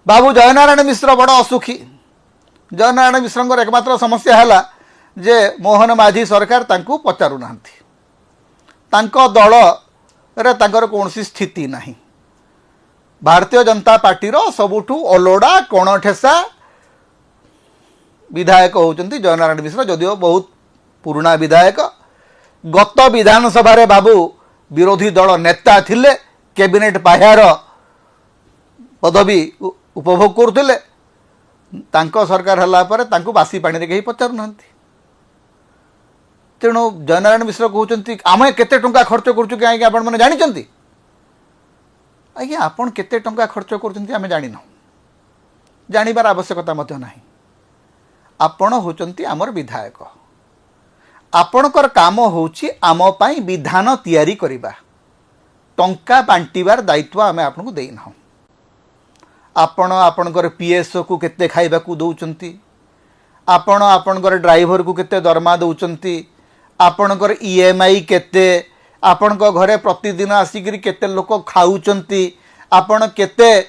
बाबू जयनारायण मिश्र बड़ असुखी। जयनारायण मिश्र एकमात्र समस्या है जे मोहन माझी सरकार तांको पचारू नांती, तांको दल रे तांकर कौनसी स्थिति नहीं। भारतीय जनता पार्टी रो सबुठू अलोड़ा कोणठेसा विधायक होउचंती जयनारायण मिश्र, जदिओ बहुत पुराना विधायक। गत विधानसभा रे बाबू विरोधी दल नेता थिले, कैबिनेट पाह्यार पदवी उपभोग करुले। तांको सरकार हला पर तांको बासी पानी रे कहीं पचारू नांती। तेणु जयनारायण मिश्र कहते आम केते टंका खर्च करुचु कहीं आपण मैंने जानी। आज्ञा आपन केते टंका खर्च करुचंती आमे जानिना, जानिबार आवश्यकता मध्य नाही। आपण होचंती आमर विधायक, आपणकर काम होची आम पई विधान तैयारी करिबा, टंका बांटिबार दायित्व आमे आपनको देइना। आपण आपणकर पीएसओ को केते खाइबा को दउचंती, आपण आपणकर ड्राइवर को केते दरमा दउचंती, आपणकर ईएमआई केते, आपणक घरे प्रतिदिन आसिक केते लोक खाऊचंती, आपण केते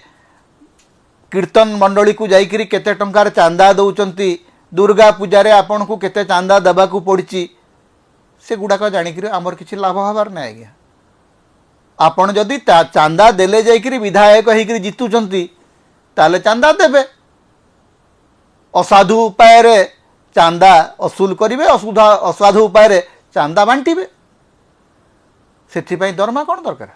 कीर्तन मंडली को जाइकरी केते टंकार चांदा दउचंती, दुर्गा पूजा रे आपण को केते चांदा दबा को पड़ची, से गुड़ाक जानिक आमर किसी लाभ हबार ना। आज्ञा आपण जदि चांदा देले जाइकरी विधायक होइकरी जितुचंती ताले चांदा देबे, असाधु उपाय रे चांदा असूल करिवे, असाधु उपाय रे चांदा बांटिबे। सेथिपई दरमा कौन दरकार?